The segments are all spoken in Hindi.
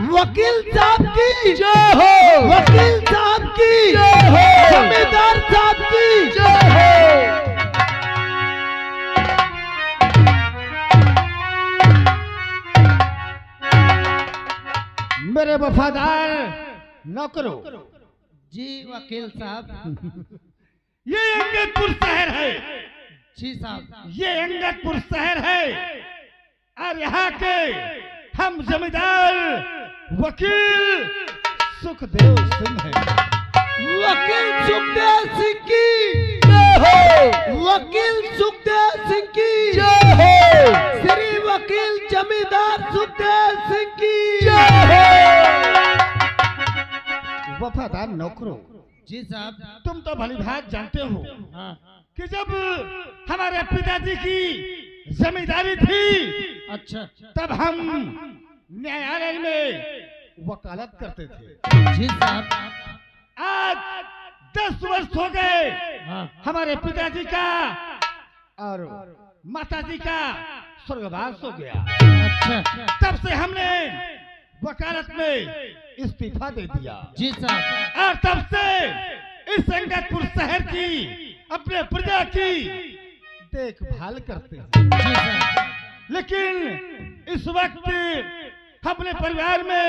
वकील साहब की जय हो, वकील साहब की जय हो, जमींदार साहब की जय हो। मेरे वफादार नौकरों, जी वकील साहब। ये अंगदपुर शहर है। जी साहब। ये अंगदपुर शहर है और यहाँ के हम जमींदार वकील सुखदेव सिंह हैं। वकील सुखदेव सिंह की जय हो, वकील सुखदेव सिंह की जय हो, श्री वकील जमींदार सुखदेव सिंह की जय हो। वफादार नौकरों, जी साहब। तुम तो भली भांति जानते हो हाँ। कि जब हमारे पिताजी की जमींदारी थी, अच्छा। तब हम न्यायालय में वकालत करते थे। जी साहब। आज 10 वर्ष हो गए हाँ। हमारे पिताजी का और माताजी का स्वर्गवास हो गया। अच्छा। तब से हमने वकालत में इस्तीफा दे दिया। जी साहब। और तब से इस अंगदपुर शहर की अपने प्रजा की देखभाल करते हैं। जी साहब। लेकिन इस वक्त अपने परिवार में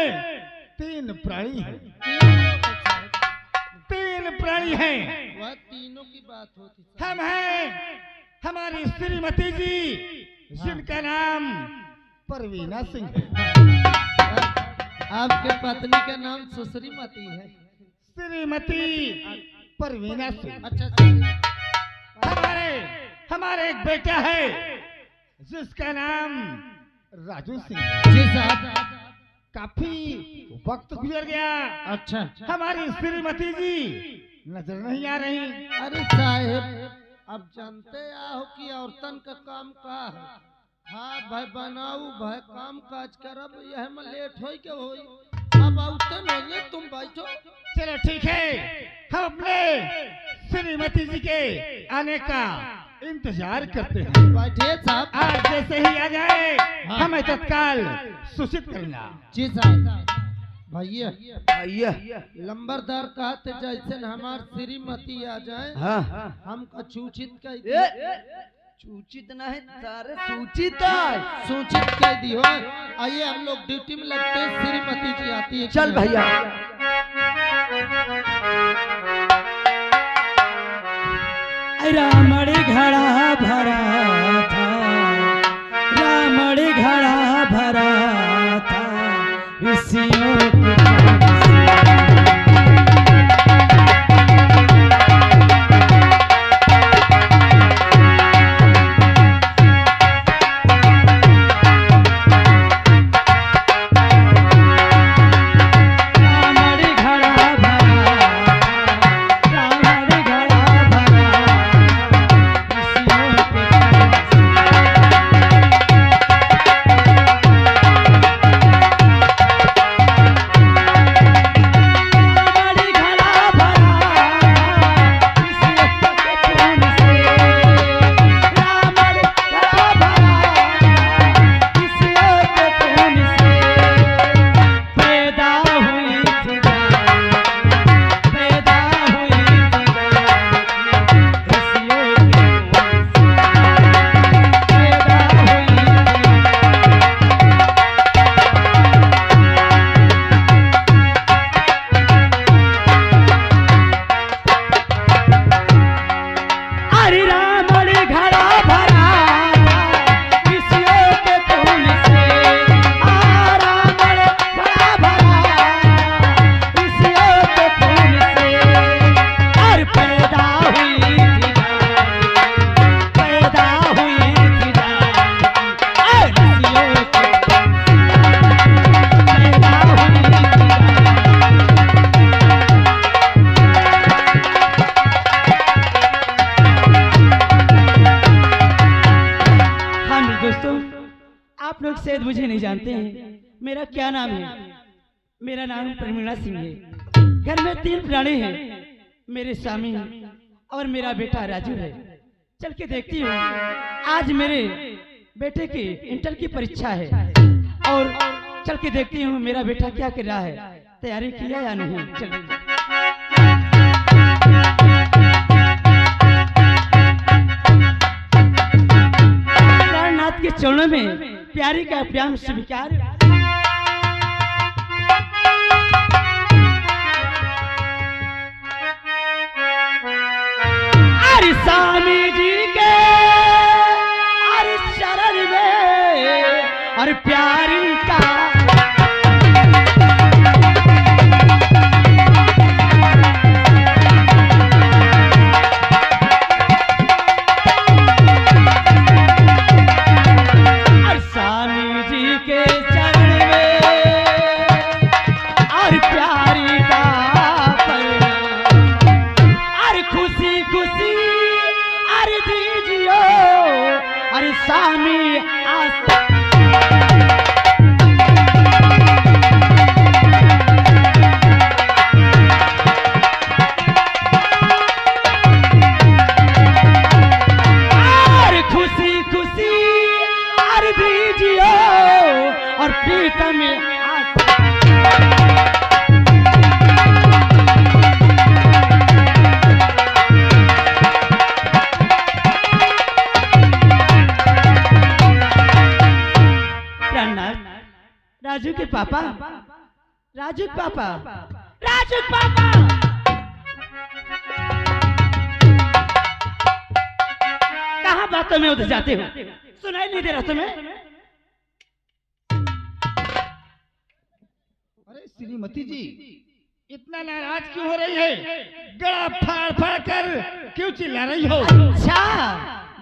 3 प्राणी हैं। 3 प्राणी हैं। वह तीनों की बात होती। हम हैं हमारी श्रीमती जी, जिनका नाम परवीना सिंह है। आपके पत्नी का नाम सुश्रीमती है। श्रीमती परवीना सिंह। अच्छा। हमारे एक बेटा है जिसका नाम राजू सिंह है। जी साहब। काफी वक्त गुजर गया। अच्छा। हमारी श्रीमती जी नजर नहीं आ रही। अरे साहेब, अब जानते हो कि औरतन का काम का है। हाँ भाई, बनाऊ भाई, काम काज करब, यह में लेट हो के होई। अब औरतन होइए, तुम बैठो। चलो ठीक है, हम अपने श्रीमती जी के आने का इंतजार करते हैं। बैठिए साहब। आज जैसे ही आ जाए हाँ। हमें तत्काल सूचित करना। जी साहब। भैया भैया, लंबरदार कहते जैसे हमार श्रीमती आ जाए, हाँ, हमका सूचित कर ए, दियो। सूचित नहीं सारे सूचित है। सूचित कर दियो। आइए हम लोग ड्यूटी में लगते हैं, श्रीमती जी आती है। चल भैया। रामड़ घड़ा भरा था, रामड़ घड़ा भरा था, ऋषियों के आप लोग शायद मुझे नहीं जानते हैं। मेरा क्या नाम है? मेरा नाम परवीना सिंह है। घर में 3 प्राणी हैं, मेरे स्वामी और मेरा बेटा राजू है। चल के देखती हूँ। आज मेरे बेटे की इंटर की परीक्षा है और चल के देखती हूँ मेरा बेटा क्या कर रहा है, तैयारी किया या नहीं। चल प्राणनाथ के चरणों में प्यारी का प्याम स्वीकार। अरे स्वामी जी के अरे शरण में और प्यारी का स्वामी खुशी खुशी और दीजिए और प्रीतम राजू के पापा, राजू पापा, राजू पापा, कहाँ बातों में उधर जाते हो? सुनाई नहीं दे रहा तुम्हें? अरे श्रीमती जी इतना नाराज क्यों हो रही है? गला फाड़ फाड़ कर क्यों चिल्ला रही हो? अच्छा,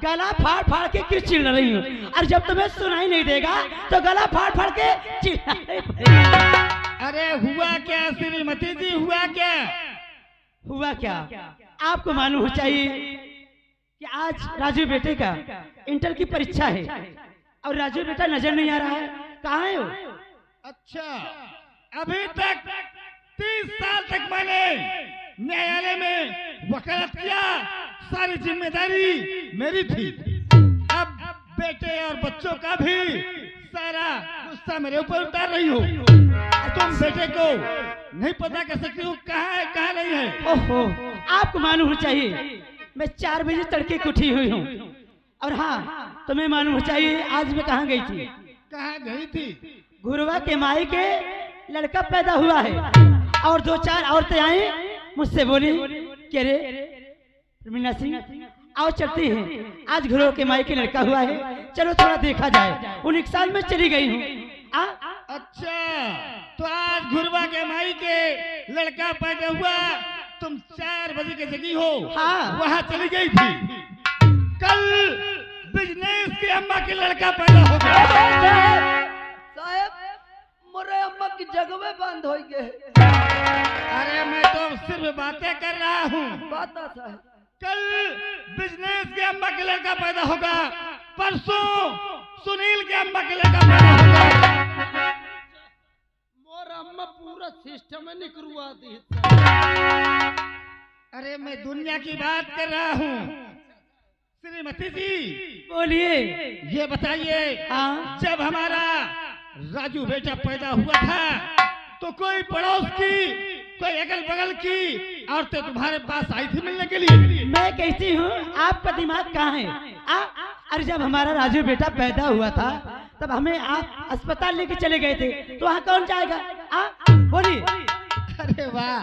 गला फाड़ फाड़ के क्यों चिल्ला रही हूँ? और जब तुम्हें सुनाई नहीं देगा तो गला फाड़ फाड़ के चिल्ला। अरे हुआ क्या श्रीमती जी, हुआ क्या? हुआ क्या आपको मालूम हो चाहिए कि आज राजू बेटे का इंटर की परीक्षा है और राजू बेटा नजर नहीं आ रहा है। कहाँ है वो? अच्छा, अभी तक 30 साल तक मैंने न्यायालय में वकालत किया, सारी जिम्मेदारी मेरी थी। अब बेटे और बच्चों का भी सारा गुस्सा मेरे ऊपर उतार रही हो। तुम बेटे को नहीं पता कर सकती हो कहाँ है कहाँ नहीं है? ओहो, आपको मालूम हो चाहिए मैं 4 बजे तड़के की उठी हुई हूँ। और हाँ, तुम्हें मालूम हो चाहिए आज मैं कहाँ गई थी। कहाँ गई थी? गुरुवा के माई के लड़का पैदा हुआ है और 2-4 औरतें आई मुझसे बोली कि अरे मीना सिंह आओ चलते हैं, आज गुरुवा के माई के लड़का हुआ है, चलो थोड़ा देखा जाए। उन एक साल में चली गई हूँ। अच्छा, तो आज गुरुवा के माई के लड़का पैदा हुआ, तुम 4 बजे के जगी हो। हाँ, वहाँ चली गई थी। कल बिजनेस की अम्मा के लड़का पैदा हो गया। साहब मोरे अम्मा की जगह में बंद हो गए। अरे मैं तो सिर्फ बातें कर रहा हूँ। बात साहब, कल बिजनेस के अम्मा के लड़का पैदा होगा, परसों सुनील के अम्मा के लड़का पैदा होगा। मोर अम्मा पूरा सिस्टम निकलवा दी। अरे मैं दुनिया की बात कर रहा हूँ। श्रीमती जी बोलिए। ये बताइए, हाँ, जब हमारा राजू बेटा पैदा हुआ था तो कोई पड़ोस की, कोई अगल बगल की औरतें तुम्हारे पास आई थी मिलने के लिए? मैं कहती हूँ आपका दिमाग कहाँ है? अरे जब हमारा राजू बेटा पैदा हुआ था तब हमें आप अस्पताल लेके चले गए थे, तो वहाँ कौन जाएगा? बोलिए। अरे वाह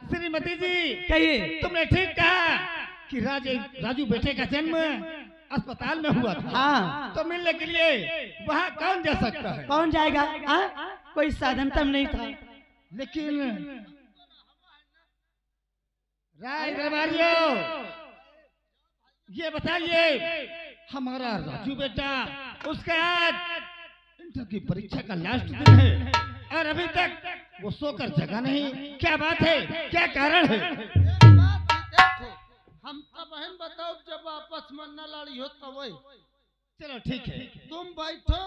श्रीमती जी, कहिए। तुमने ठीक कहा कि राजू बेटे का जन्म अस्पताल में हुआ था। हाँ, तो मिलने के लिए वहाँ कौन जा सकता है? कौन जाएगा? कोई साधन तब नहीं था। लेकिन राय दरबारियों, ये बताइए, हमारा राजू बेटा, उसका आज इंटर की परीक्षा का लास्ट दिन है और अभी तक वो सोकर जगा नहीं। क्या बात है, क्या कारण है? देखो हम तो बहन बताओ, जब आपस में न लड़ी हो तो वही। चलो ठीक है, तुम बैठो,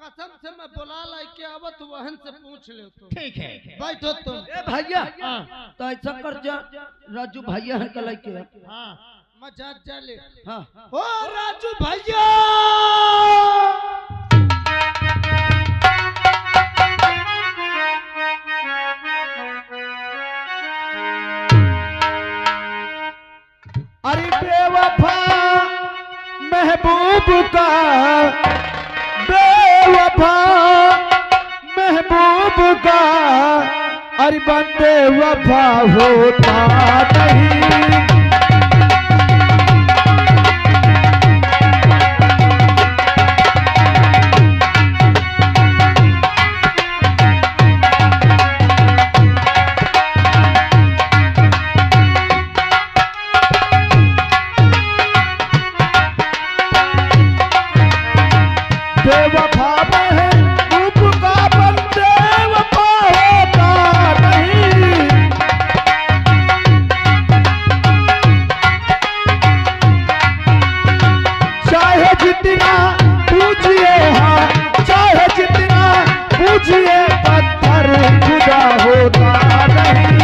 कसम से मैं बुला लाई के आवत बहन से पूछ ले। तुम ठीक है, बैठो तुम। ए भैया, तो ऐसा कर जा, राजू भैया है कल के। हाँ, मजाक जा ले। हाँ, ओ राजू भैया, का बेवफा महबूब का अरे बंदे वफा होता नहीं। बेवफा महबूब का बंदे वफा होता नहीं। चाहे जितना पूछिए हाँ चाहे जितना पूछिए पत्थर खुदा होता नहीं।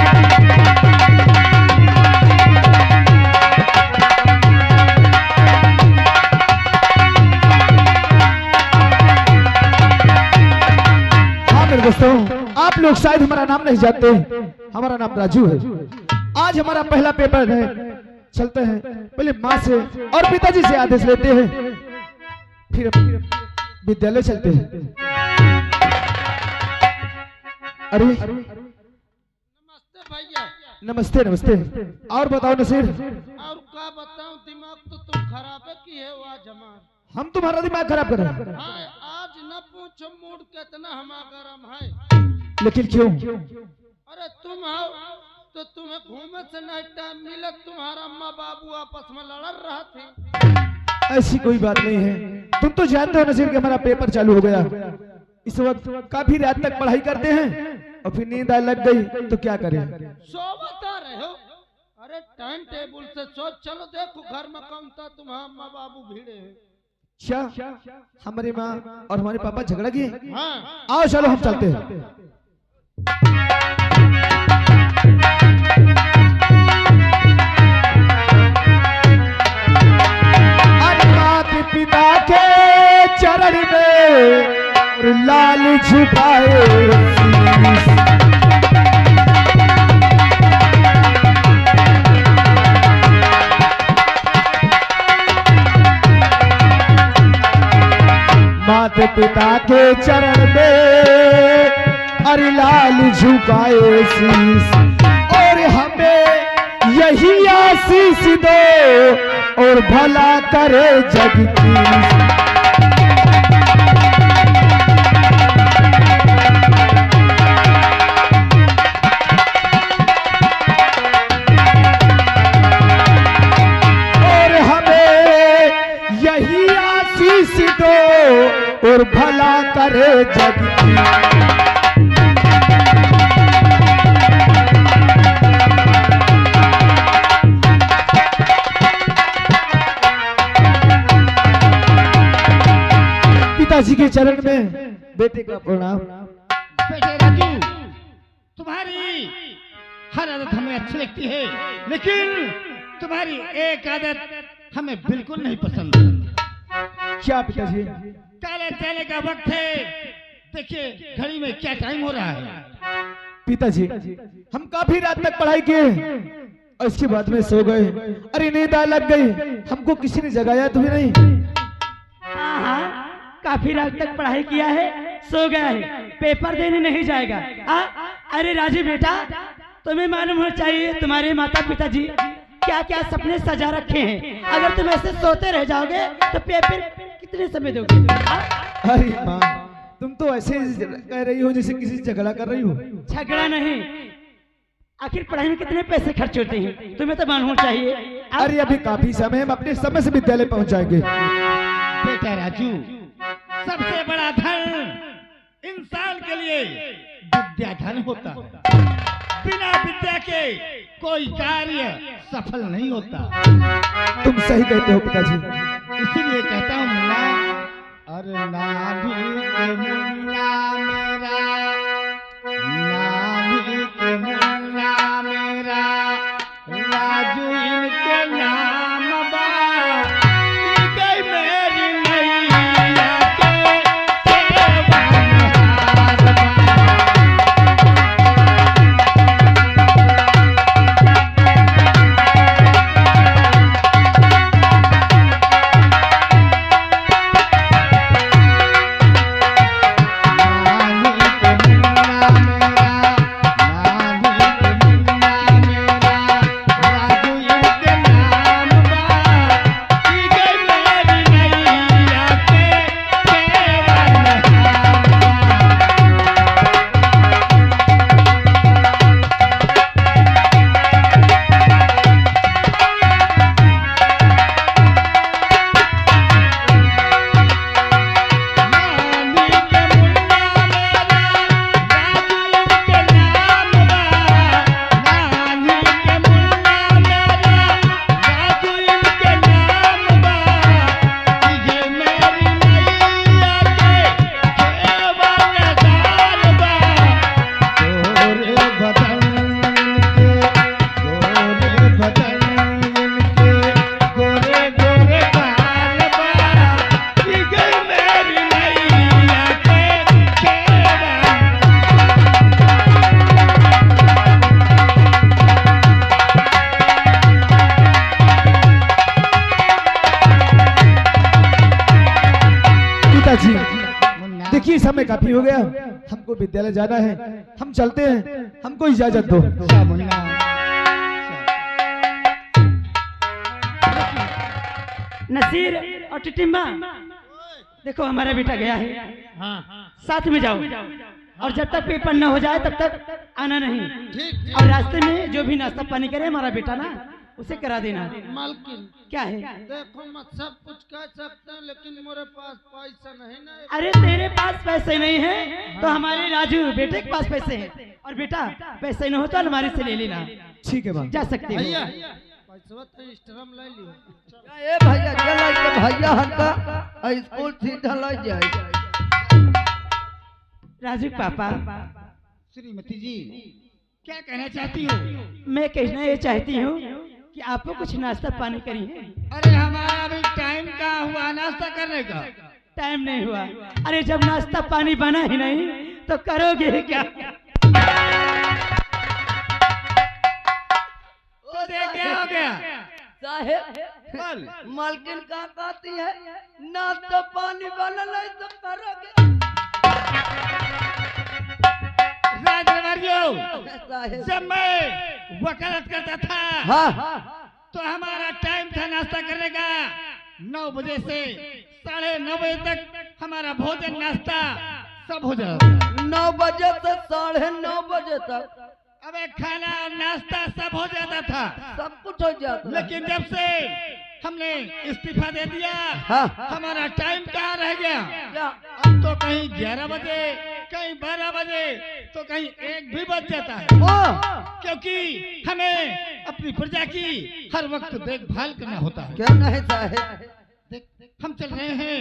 दोस्तों आप लोग शायद हमारा नाम नहीं जानते, हमारा नाम राजू है। आज हमारा पहला पेपर है, चलते हैं पहले माँ से और पिताजी से आदेश लेते हैं, फिर विद्यालय चलते हैं। अरे नमस्ते भैया। नमस्ते नमस्ते। और बताओ नसीर। और क्या बताऊं, दिमाग तो तुम खराब है की है आज हमार। हम तुम्हारा दिमाग खराब कर रहे हैं। हाँ, आज न पूछो मूड कितना हमारा गरम है। लेकिन क्यों? अरे तुम आओ तो तुम्हें घूमे से नहीं टाइम मिला, तुम्हारा अम्मा बाबू आपस में लड़ रहा थे। ऐसी कोई बात नहीं है, तुम तो जानते हो नसीर कि हमारा पेपर चालू हो गया। इस वक्त काफी रात तक पढ़ाई करते हैं और फिर नींद आने लग गई तो क्या करें। सो बता रहे हो? अरे टाइम टेबल से सोच, चलो देखो घर में कौन था, तुम्हारा अम्मा बाबू भीड़े हैं। क्या हमारी माँ और हमारे पापा झगड़ा किए? हाँ। आओ चलो हम चलते हैं। माता पिता के चरण में लाल झुकाए माता पिता के चरण में अरे लाल झुकाए शीश, और हमें यही आशीष दो और भला करे जग की। और हमें यही आशीष दो और भला करे जग की। पिताजी के चरण में बेटे का प्रणाम। बेटे राजू, तुम्हारी हर आदत हमें अच्छी लगती है, लेकिन तुम्हारी एक आदत हमें बिल्कुल नहीं पसंद। क्या पिताजी? काले चले का वक्त है, देखिए घड़ी में क्या टाइम हो रहा है। पिताजी हम काफी रात तक पढ़ाई किए और इसके बाद में सो गए। अरे नींद आने लग गई, हमको किसी ने जगाया तो भी नहीं। हाँ, काफी रात तक पढ़ाई किया है, सो गया है, पेपर देने नहीं जाएगा। अरे राजू बेटा, तुम्हें मालूम होना चाहिए तुम्हारे माता पिताजी क्या क्या सपने सजा रखे हैं। अगर तुम ऐसे सोते रह जाओगे तो पेपर कितने समय दोगे? अरे माँ, तुम तो ऐसे कह रही हो जैसे किसी से झगड़ा कर रही हो। झगड़ा नहीं, आखिर पढ़ाई में कितने पैसे खर्च होते हैं तुम्हें तो मालूम होना चाहिए। अरे अभी काफी समय, हम अपने समय से विद्यालय पहुंच जाएंगे। बेटा राजू, सबसे बड़ा धन इंसान के लिए विद्या धन होता है। बिना विद्या के कोई कार्य सफल नहीं होता। तुम सही कहते हो पिताजी। इसीलिए कहता हूँ मुन्ना, अरे नाभिक मुन्ना मेरा, नाभिक मुन्ना मेरा, राजू इनके नाम बा, इनके मेरी नैया के सेवनहार बा। काफी हो गया, हमको विद्यालय जाना है, हम चलते हैं, हमको इजाजत दो। अच्छा मुन्ना, नसीर और टिटिम्बा, देखो हमारा बेटा गया है, साथ में जाओ, और जब तक पेपर न हो जाए तब तक आना नहीं। ठीक और रास्ते में जो भी नाश्ता पानी करे हमारा बेटा ना, उसे करा देना। मालकिन क्या है? देखो मैं सब कुछ कह सकता हूँ, लेकिन मेरे पास पैसा नहीं ना। अरे तेरे पास पैसे नहीं है तो हमारे राजू बेटे के पास पैसे हैं, और बेटा पैसे न हो तो अलमारी से ले लेना। ठीक है बाप। जा सकते भैया हो। पैसा तो स्ट्रम ले लियो। ए भैया चला के भैया हंका स्कूल सीधा ले जाए। राजू पापा, श्रीमती जी क्या कहना चाहती हो? मैं कहना ये चाहती हूँ कि आपको कुछ नाश्ता पानी करिए। अरे हमारा अभी टाइम कहाँ हुआ नाश्ता करने का? टाइम नहीं हुआ। अरे जब नाश्ता पानी बना ही नहीं तो करोगे क्या? तो देख क्या हो गया? साहेब मालकिन कहाँ कहती है नाश्ता पानी बना नहीं तो करोगे। साहेब जब मैं वकालत करता था हाँ तो हमारा टाइम था नाश्ता करने का 9 बजे से 9:30 बजे तक हमारा भोजन नाश्ता सब हो जाता था। 9 बजे से 9:30 बजे तक अबे खाना और नाश्ता सब हो जाता था, सब कुछ हो जाता। लेकिन जब से हमने इस्तीफा दे दिया हाँ हमारा टाइम कहाँ रह गया? क्या अब तो कहीं 11 बजे, कहीं 12 बजे, तो कहीं 1 भी बज जाता है, क्योंकि हमें अपनी प्रजा की हर वक्त देखभाल करना होता है। क्यों नहीं साहेब? देख, हम चल रहे हैं,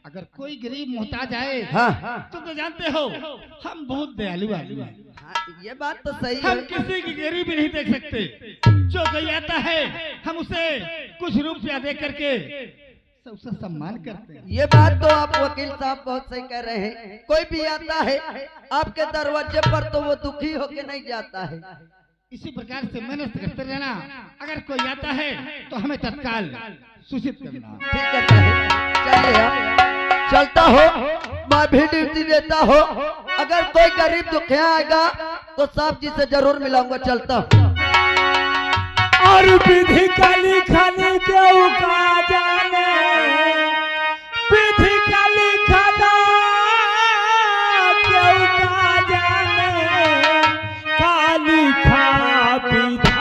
अगर कोई गरीब मोहताज आए हाँ तुम तो जानते हो हम बहुत दयालु आदमी हैं। ये बात तो सही हम है। किसी की गरीबी नहीं देख सकते। जो कोई आता है हम उसे कुछ रुपया दे करके सबसे सम्मान करते हैं। ये बात तो आप वकील साहब बहुत सही कह रहे हैं। कोई भी आता है आपके दरवाजे पर तो वो दुखी होके नहीं जाता है। इसी प्रकार से मेहनत करते रहना, अगर कोई आता है तो हमें तत्काल सूचित करना। ठीक है साहब, चलिए आप चलता हो, मैं भी ड्यूटी देता हो। अगर कोई गरीब दुखिया आएगा तो साहब जी से जरूर मिलाऊंगा। चलता हूँ। और विधि का लिखने क्यों का जाने, विधि का लिखना क्यों का जाने, का लिखा विधाता।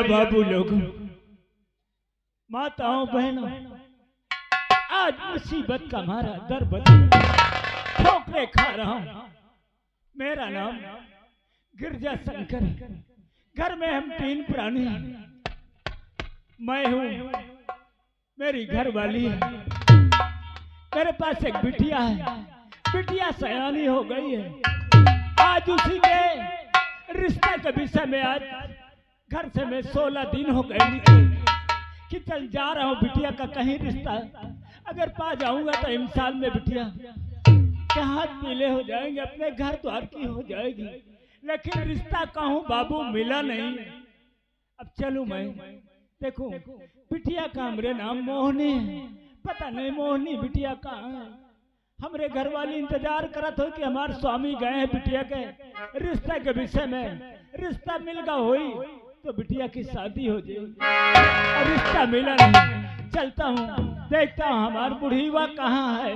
बाबू लोग, माताओं बहनों, आज मुसीबत का मारा दर बदल ठोकरे खा रहा हूं। मेरा नाम गिरजा शंकर। घर में हम 3 प्राणी हैं। मैं हूं, मेरी घर वाली है, मेरे पास एक बिटिया है। बिटिया सयानी हो गई है। आज उसी के रिश्ते के विषय में आज घर से मैं 16 दिन हो गए निकले कि चल जा रहा हूँ बिटिया का कहीं रिश्ता अगर पा जाऊंगा तो इमसाल में बिटिया के हाथ पीले हो जाएंगे, अपने घर द्वार की हो जाएगी, लेकिन रिश्ता कहूँ बाबू मिला नहीं। अब चलूं मैं, देखो बिटिया का हमरे नाम मोहनी है, पता नहीं मोहनी बिटिया कहाँ है। हमरे घर वाली इंतजार करत हो कि हमारे स्वामी गए हैं बिटिया के रिश्ते के विषय में, रिश्ता मिल गया होई तो बिटिया की शादी हो जाएगी। और रिश्ता मिला नहीं, चलता हूँ देखता हूँ हमार बुढ़ीवा कहाँ है।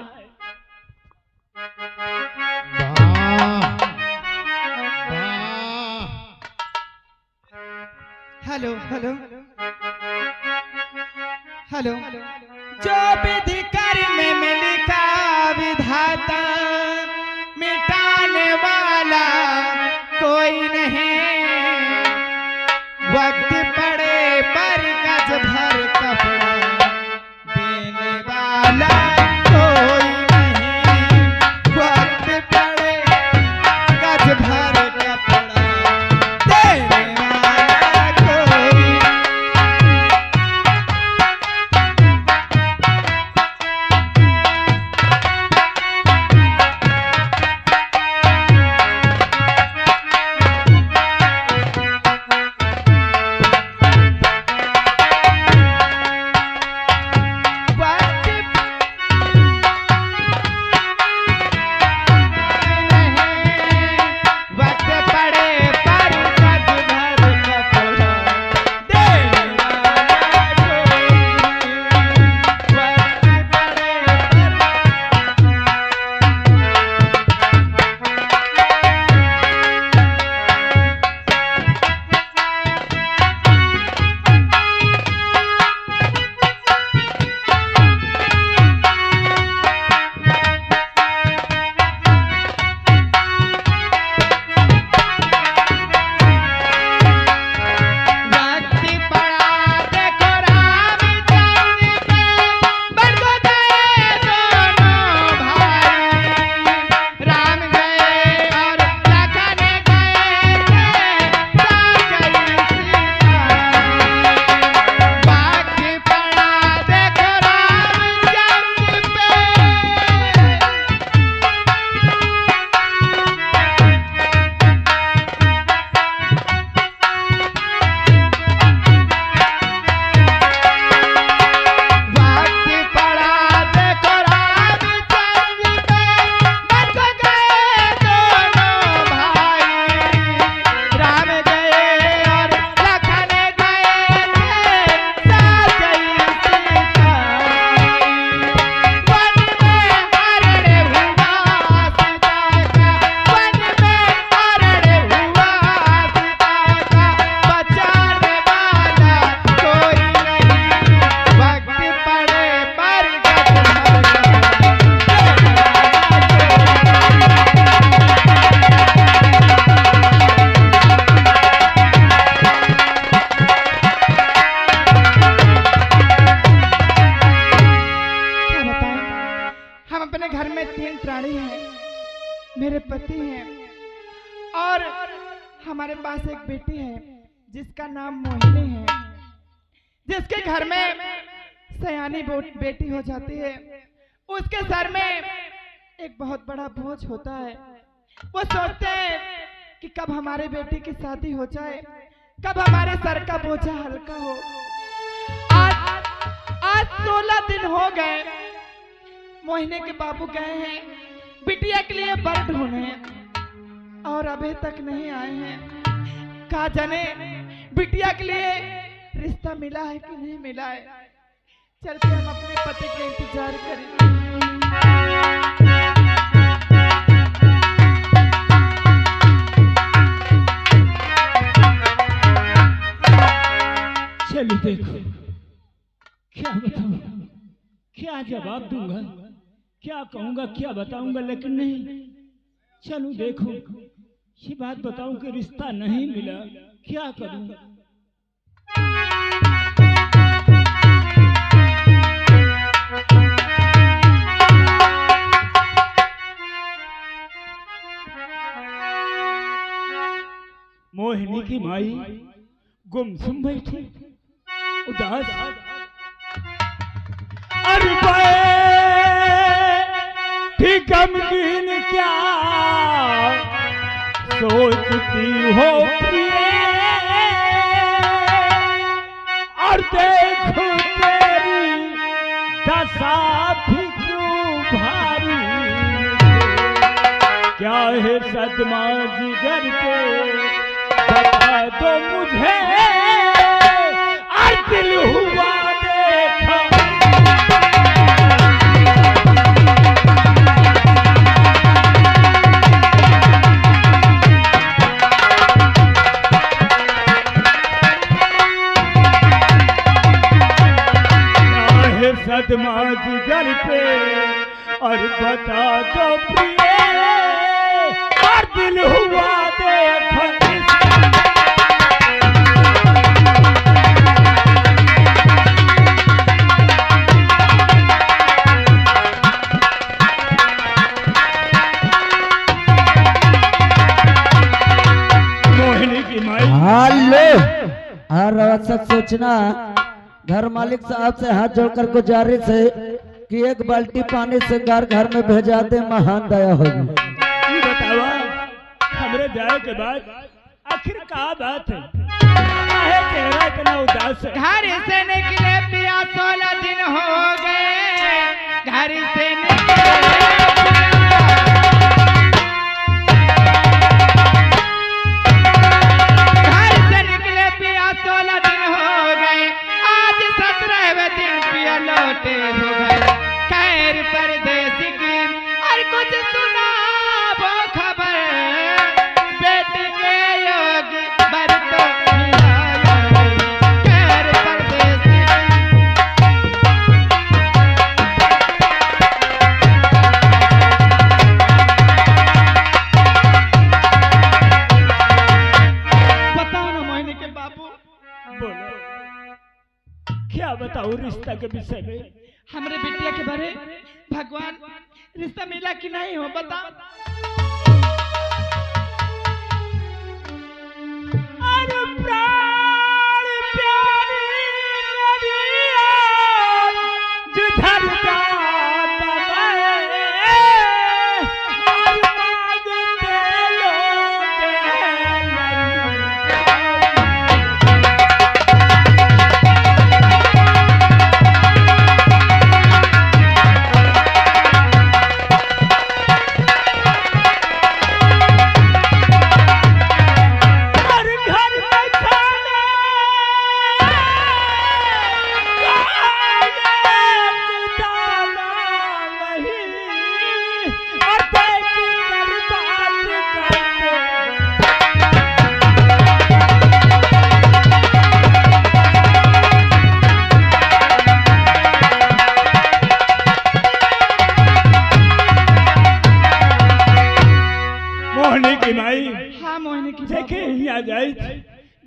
हेलो हेलो हेलो, जो विधि कर्म में लिखा विधाता मिटाने वाला कोई नहीं, वक्त पड़े पर गज भर कपड़ा देने वाला कोई नहीं, वक्त पड़े गज भर कपड़ा देने वाला कोई। मेरे पति हैं और हमारे पास एक बेटी है जिसका नाम मोहिनी है, जिसके घर में सयानी बेटी हो जाती है। उसके सर में एक बहुत बड़ा बोझ होता है। वो सोचते हैं कि कब हमारे बेटी की शादी हो जाए, कब हमारे सर का बोझा हल्का हो। आज 16 दिन हो गए, मोहिनी के बाबू गए हैं बिटिया के लिए बर ढूंढने और अभी तक नहीं आए हैं। कहा जाने बिटिया के लिए रिश्ता मिला है कि नहीं मिला है। चलते हम अपने पति के इंतजार करें। चलो देखो, क्या बताऊं, क्या जवाब दूंगा, क्या कहूंगा, क्या बताऊंगा, लेकिन नहीं। चलो देखो, ये बात बताऊं कि रिश्ता नहीं मिला, क्या करूं। मोहिनी की माई गुमसुम बैठी उदास। अरे बैठी गमगीन क्या सोचती हो प्रिय, और देखो तेरी दशा भी क्यों भारी, क्या है सदमा जिगर पे बता दो मुझे, और दिल हुआ देखा। सदमा जिगर पे और बता दो प्रिय, और दिल हुआ देखा। मोहिनी की माई हेलो हर आवश्यक सूचना घर मालिक साहब से हाथ जोड़कर गुजारिश है कि एक बाल्टी पानी से घर में भेजा दे, महान दया होगी। ये बतावा हमरे जाए के बाद आखिर क्या बात है, काहे चेहरा इतना उदास है? घर से निकले पिया 16 दिन हो गए, घर से निकले पिया 16 दिन हो गए, आज 17वें दिन पिया लौटे हो गए। खैर परदेसी की और कुछ सुना वो खबर, बेटी के योग बर तो मिला योग। खैर परदेसी बताओ ना मोहिनी के बाबू, बोलो क्या बताऊं रिश्ता के विषय में? हमरे बिटिया के बारे भगवान रिश्ता मिला कि नहीं हो बताओ। अरे प्राण प्यारी मेरी आन, जिधर जाता मैं, और मांगते लोग हाँ मोहिनी की देखे यहाँ जाए